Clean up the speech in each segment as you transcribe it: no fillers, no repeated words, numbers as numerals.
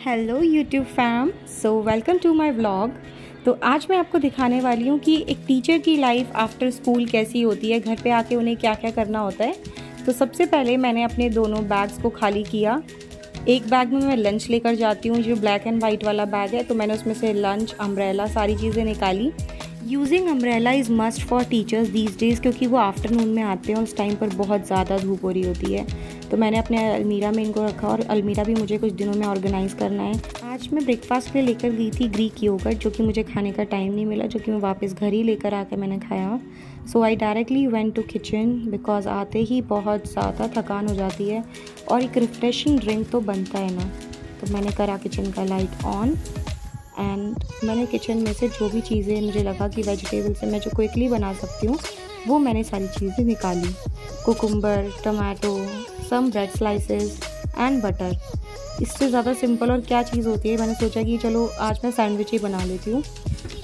Hello YouTube fam, so welcome to my vlog. तो आज मैं आपको दिखाने वाली हूँ कि एक टीचर की लाइफ आफ्टर स्कूल कैसी होती है, घर पे आके उन्हें क्या क्या करना होता है। तो सबसे पहले मैंने अपने दोनों बैग्स को खाली किया। एक बैग में मैं लंच लेकर जाती हूँ, जो ब्लैक एंड वाइट वाला बैग है, तो मैंने उसमें से लंच, अम्ब्रेला, सारी चीज़ें निकाली। Using umbrella is must for teachers these days, क्योंकि वो आफ्टरनून में आते हैं और उस टाइम पर बहुत ज़्यादा धूप हो रही होती है। तो मैंने अपने अलमीरा में इनको रखा, और अलमीरा भी मुझे कुछ दिनों में ऑर्गेनाइज़ करना है। आज मैं ब्रेकफास्ट के लिए लेकर गई थी ग्रीक योगर्ट, जो कि मुझे खाने का टाइम नहीं मिला, जो कि मैं वापस घर ही लेकर आकर मैंने खाया। So I directly went to kitchen because आते ही बहुत ज़्यादा थकान हो जाती है और एक रिफ्रेशिंग ड्रिंक तो बनता है ना। तो मैंने करा किचन का लाइट ऑन एंड मैंने किचन में से जो भी चीज़ें मुझे लगा कि वेजिटेबल से मैं जो क्विकली बना सकती हूँ, वो मैंने सारी चीज़ें निकाली। Cucumber, tomato, some bread slices and butter. इससे ज़्यादा सिंपल और क्या चीज़ होती है। मैंने सोचा कि चलो आज मैं सैंडविच ही बना लेती हूँ।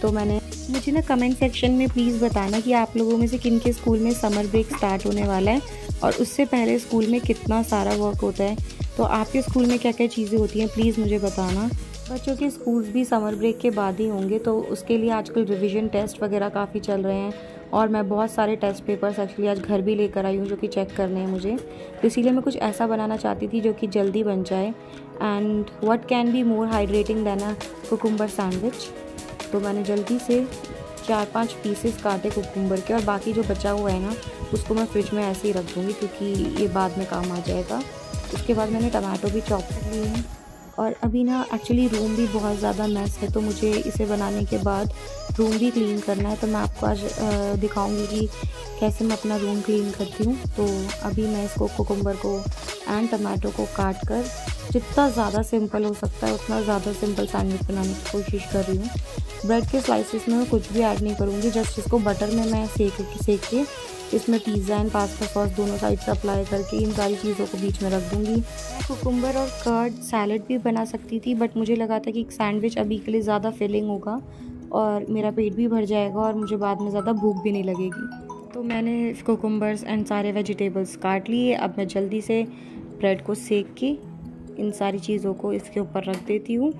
तो मुझे ना कमेंट सेक्शन में प्लीज़ बताना कि आप लोगों में से किन के स्कूल में समर ब्रेक स्टार्ट होने वाला है और उससे पहले स्कूल में कितना सारा वर्क होता है। तो आपके स्कूल में क्या क्या चीज़ें होती हैं, प्लीज़ मुझे बताना। बच्चों के स्कूल्स भी समर ब्रेक के बाद ही होंगे, तो उसके लिए आजकल रिवीजन टेस्ट वगैरह काफ़ी चल रहे हैं और मैं बहुत सारे टेस्ट पेपर्स एक्चुअली आज घर भी लेकर आई हूँ, जो कि चेक करने हैं मुझे। तो इसीलिए मैं कुछ ऐसा बनाना चाहती थी जो कि जल्दी बन जाए। And what can be more hydrating than a cucumber sandwich. तो मैंने जल्दी से 4-5 पीसेस काटे कुकुम्बर के, और बाकी जो बचा हुआ है ना, उसको मैं फ्रिज में ऐसे ही रख दूँगी क्योंकि ये बाद में काम आ जाएगा। उसके बाद मैंने टमाटो भी चॉप कर लिए हैं। और अभी ना एक्चुअली रूम भी बहुत ज़्यादा मैस है, तो मुझे इसे बनाने के बाद रूम भी क्लीन करना है। तो मैं आपको आज दिखाऊंगी कि कैसे मैं अपना रूम क्लीन करती हूँ। तो अभी मैं इसको कुकुम्बर को एंड टमाटो को काट कर जितना ज़्यादा सिंपल हो सकता है उतना ज़्यादा सिंपल सैंडविच बनाने की कोशिश कर रही हूँ। ब्रेड के स्लाइसेस में मैं कुछ भी ऐड नहीं करूँगी, जस्ट इसको बटर में मैं सेक के इसमें पिज़्ज़ा एंड पास्ता सॉस दोनों साइड से अप्लाई करके इन सारी चीज़ों को बीच में रख दूँगी। मैं कुकुम्बर और कर्ड सैलड भी बना सकती थी, बट मुझे लगा था कि सैंडविच अभी के लिए ज़्यादा फिलिंग होगा और मेरा पेट भी भर जाएगा और मुझे बाद में ज़्यादा भूख भी नहीं लगेगी। तो मैंने कुकुम्बर्स एंड सारे वेजिटेबल्स काट लिए। अब मैं जल्दी से ब्रेड को सेक के इन सारी चीज़ों को इसके ऊपर रख देती हूँ।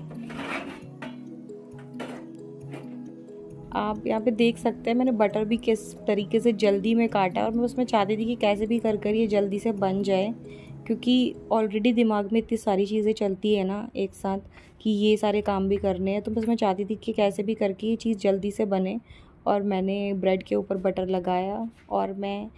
आप यहाँ पे देख सकते हैं मैंने बटर भी किस तरीके से जल्दी में काटा, और मैं उसमें चाहती थी कि कैसे भी कर कर ये जल्दी से बन जाए, क्योंकि ऑलरेडी दिमाग में इतनी सारी चीज़ें चलती है ना एक साथ कि ये सारे काम भी करने हैं। तो बस मैं चाहती थी कि कैसे भी करके ये चीज़ जल्दी से बने। और मैंने ब्रेड के ऊपर बटर लगाया और मैं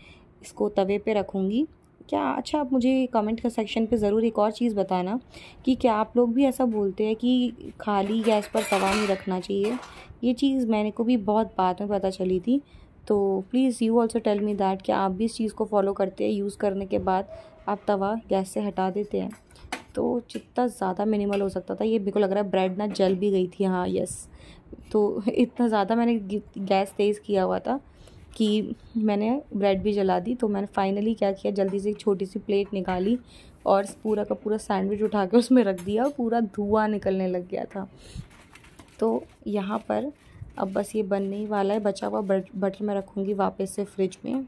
इसको तवे पे रखूँगी। क्या अच्छा, आप मुझे कमेंट का सेक्शन पे ज़रूर एक और चीज़ बताना कि क्या आप लोग भी ऐसा बोलते हैं कि खाली गैस पर तवा नहीं रखना चाहिए। ये चीज़ मैंने को भी बहुत बाद में पता चली थी। तो please you also tell me that, क्या आप भी इस चीज़ को फॉलो करते हैं, यूज़ करने के बाद आप तवा गैस से हटा देते हैं। तो जितना ज़्यादा मिनिमल हो सकता था, ये मेरे को लग रहा है ब्रेड ना जल भी गई थी। हाँ यस, तो इतना ज़्यादा मैंने गैस तेज़ किया हुआ था कि मैंने ब्रेड भी जला दी। तो मैंने फाइनली क्या किया, जल्दी से एक छोटी सी प्लेट निकाली और पूरा का पूरा सैंडविच उठा के उसमें रख दिया, पूरा धुआं निकलने लग गया था। तो यहाँ पर अब बस ये बनने ही वाला है। बचा हुआ बटर मैं रखूँगी वापस से फ्रिज में।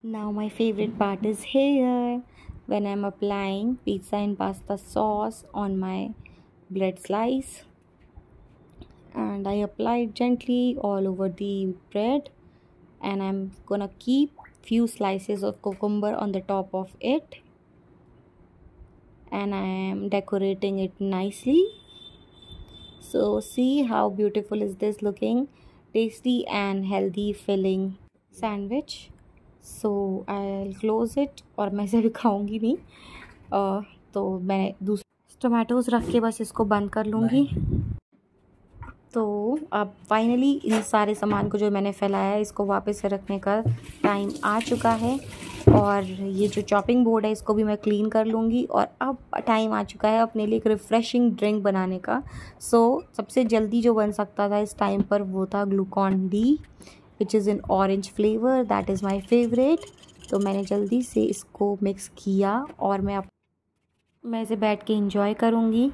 Now my favourite part is here, when I'm applying pizza and pasta sauce on my bread slice, and I apply it gently all over the bread, and I'm gonna keep few slices of cucumber on the top of it, and I am decorating it nicely. So see how beautiful is this looking, tasty and healthy filling sandwich. So I close it, और मैं इसे भी खाऊँगी नहीं। तो मैं दूसरे tomatoes रख के बस इसको बंद कर लूँगी। तो अब फाइनली इन सारे सामान को जो मैंने फैलाया है, इसको वापस से रखने का टाइम आ चुका है। और ये जो चॉपिंग बोर्ड है, इसको भी मैं क्लीन कर लूँगी। और अब टाइम आ चुका है अपने लिए एक रिफ़्रेशिंग ड्रिंक बनाने का। सो सबसे जल्दी जो बन सकता था इस टाइम पर वो था Glucon D, which is in orange flavor, that is my favorite। तो मैंने जल्दी से इसको मिक्स किया और मैं इसे बैठ के इंजॉय करूँगी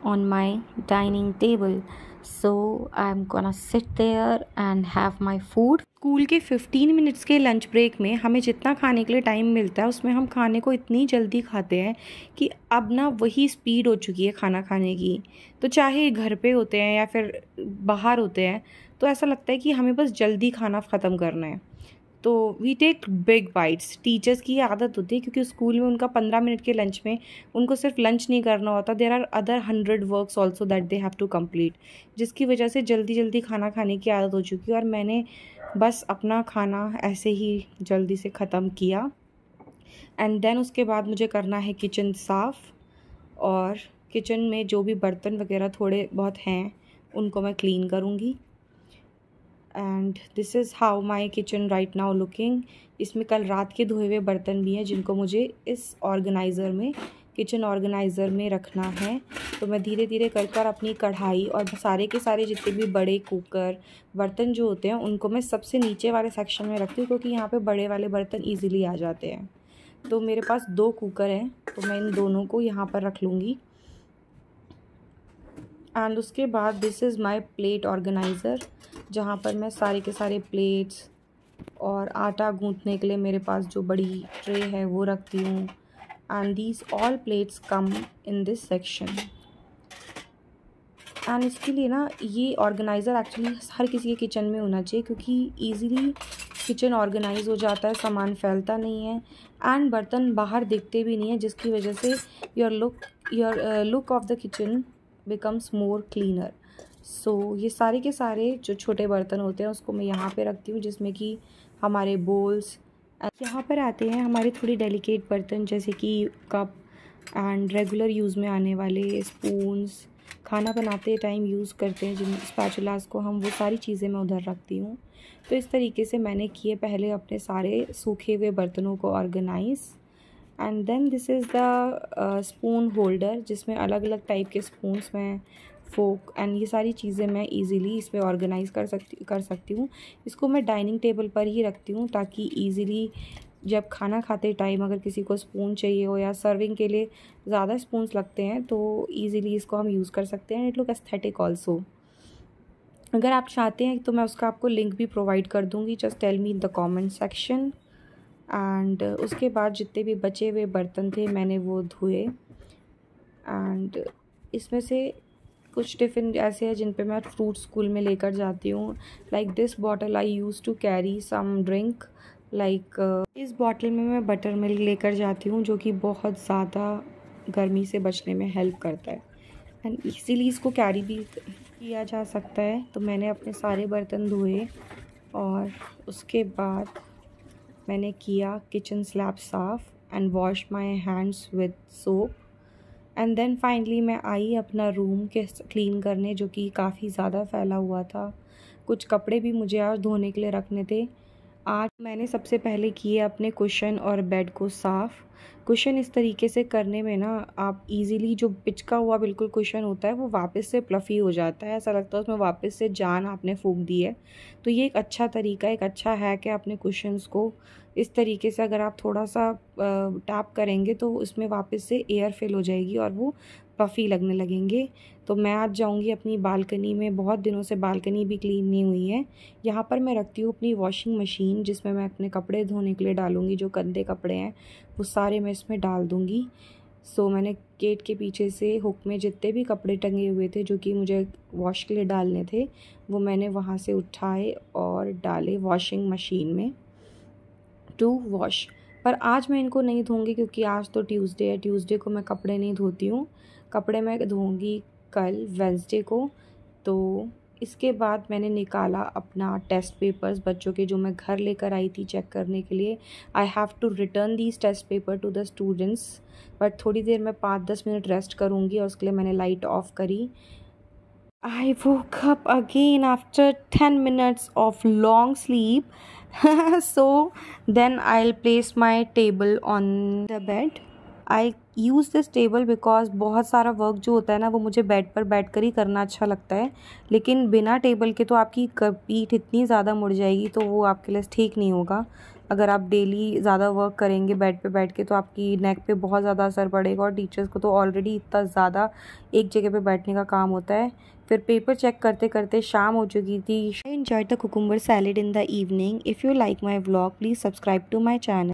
on my dining table। So I'm gonna sit there and have my food। School के 15 मिनट्स के लंच ब्रेक में हमें जितना खाने के लिए टाइम मिलता है उसमें हम खाने को इतनी जल्दी खाते हैं कि अब ना वही स्पीड हो चुकी है खाना खाने की। तो चाहे घर पे होते हैं या फिर बाहर होते हैं, तो ऐसा लगता है कि हमें बस जल्दी खाना ख़त्म करना है। तो we take big bites. Teachers की ये आदत होती है क्योंकि स्कूल में उनका 15 मिनट के लंच में उनको सिर्फ लंच नहीं करना होता, there are other 100 works also that they have to complete, जिसकी वजह से जल्दी जल्दी खाना खाने की आदत हो चुकी है। और मैंने बस अपना खाना ऐसे ही जल्दी से ख़त्म किया। एंड देन उसके बाद मुझे करना है किचन साफ़, और किचन में जो भी बर्तन वगैरह थोड़े बहुत हैं उनको मैं क्लीन करूँगी। And this is how my kitchen right now looking. इसमें कल रात के धोए हुए बर्तन भी हैं जिनको मुझे इस ऑर्गेनाइज़र में, किचन ऑर्गेनाइज़र में रखना है। तो मैं धीरे धीरे कर कर अपनी कढ़ाई और सारे के सारे जितने भी बड़े कुकर बर्तन जो होते हैं उनको मैं सबसे नीचे वाले सेक्शन में रखती हूँ, क्योंकि यहाँ पे बड़े वाले बर्तन ईज़िली आ जाते हैं। तो मेरे पास 2 कुकर हैं, तो मैं इन दोनों को यहाँ पर रख लूँगी। एंड उसके बाद this is my plate organiser, जहाँ पर मैं सारे के सारे प्लेट्स और आटा गूँथने के लिए मेरे पास जो बड़ी ट्रे है वो रखती हूँ। And these all plates come in this section. And इसके लिए ना ये ऑर्गेनाइज़र एक्चुअली हर किसी के किचन में होना चाहिए, क्योंकि ईज़िली किचन ऑर्गेनाइज हो जाता है, सामान फैलता नहीं है एंड बर्तन बाहर दिखते भी नहीं है, जिसकी वजह से your look of the kitchen becomes more cleaner. So ये सारे के सारे जो छोटे बर्तन होते हैं उसको मैं यहाँ पे रखती हूँ, जिसमें कि हमारे बोल्स। यहाँ पर आते हैं हमारे थोड़ी डेलिकेट बर्तन, जैसे कि कप एंड रेगुलर यूज़ में आने वाले स्पून्स, खाना बनाते टाइम यूज़ करते हैं जिन स्पैचुलास को हम, वो सारी चीज़ें मैं उधर रखती हूँ। तो इस तरीके से मैंने किए पहले अपने सारे सूखे हुए बर्तनों को organise. And then this is the spoon holder, जिसमें अलग अलग टाइप के स्पून्स में फोक एंड ये सारी चीज़ें मैं इजीली इसमें ऑर्गेनाइज़ कर सकती हूँ। इसको मैं डाइनिंग टेबल पर ही रखती हूँ, ताकि इजीली जब खाना खाते टाइम अगर किसी को स्पून चाहिए हो या सर्विंग के लिए ज़्यादा स्पून्स लगते हैं तो इजीली इसको हम यूज़ कर सकते हैं। It look aesthetic also. अगर आप चाहते हैं तो मैं उसका आपको लिंक भी प्रोवाइड कर दूँगी, just tell me in the comment section. And उसके बाद जितने भी बचे हुए बर्तन थे मैंने वो धोए। एंड इसमें से कुछ टिफ़िन ऐसे हैं जिन पे मैं फ्रूट स्कूल में लेकर जाती हूँ। Like this bottle I use to carry some drink, like इस बॉटल में मैं बटर मिल्क लेकर जाती हूँ, जो कि बहुत ज़्यादा गर्मी से बचने में हेल्प करता है एंड इसीलिए इसको कैरी भी किया जा सकता है। तो मैंने अपने सारे बर्तन धोए और उसके बाद मैंने किया किचन स्लैब साफ़ and wash my hands with soap. And then finally मैं आई अपना रूम के क्लीन करने, जो कि काफ़ी ज़्यादा फैला हुआ था। कुछ कपड़े भी मुझे आज धोने के लिए रखने थे। आज मैंने सबसे पहले किए अपने कुशन और बेड को साफ़। कुशन इस तरीके से करने में ना आप इजीली जो पिचका हुआ बिल्कुल कुशन होता है वो वापस से प्लफ़ी हो जाता है, ऐसा लगता है उसमें वापस से जान आपने फूंक दी है। तो ये एक अच्छा तरीका, एक अच्छा हैक है अपने कुशन्स को इस तरीके से अगर आप थोड़ा सा टैप करेंगे तो उसमें वापस से एयर फिल हो जाएगी और वो पफ़ी लगने लगेंगे। तो मैं आज जाऊंगी अपनी बालकनी में, बहुत दिनों से बालकनी भी क्लीन नहीं हुई है। यहाँ पर मैं रखती हूँ अपनी वॉशिंग मशीन, जिसमें मैं अपने कपड़े धोने के लिए डालूँगी। जो गंदे कपड़े हैं वो सारे मैं इसमें डाल दूँगी। सो मैंने गेट के पीछे से हुक में जितने भी कपड़े टंगे हुए थे जो कि मुझे वॉश के लिए डालने थे, वो मैंने वहाँ से उठाए और डाले वॉशिंग मशीन में टू वॉश। पर आज मैं इनको नहीं धोऊंगी क्योंकि आज तो ट्यूसडे है, ट्यूसडे को मैं कपड़े नहीं धोती हूँ। कपड़े मैं धोऊंगी कल वेंसडे को। तो इसके बाद मैंने निकाला अपना टेस्ट पेपर्स बच्चों के, जो मैं घर लेकर आई थी चेक करने के लिए। I have to return these test paper to the students, but थोड़ी देर में 5-10 मिनट रेस्ट करूँगी और उसके लिए मैंने लाइट ऑफ करी। I woke up again after 10 minutes of long sleep. So then I'll place my table on the bed. I use this table because बहुत सारा वर्क जो होता है ना वो मुझे बेड पर बैठ कर ही करना अच्छा लगता है, लेकिन बिना टेबल के तो आपकी पीठ इतनी ज़्यादा मुड़ जाएगी तो वो आपके लिए ठीक नहीं होगा। अगर आप डेली ज़्यादा वर्क करेंगे बेड पे बैठ के तो आपकी नेक पे बहुत ज़्यादा असर पड़ेगा, और टीचर्स को तो ऑलरेडी इतना ज़्यादा एक जगह पे बैठने का काम होता है फिर पेपर चेक करते करते शाम हो चुकी थी। I enjoyed the cucumber salad in the evening. If you like my vlog please subscribe to my channel.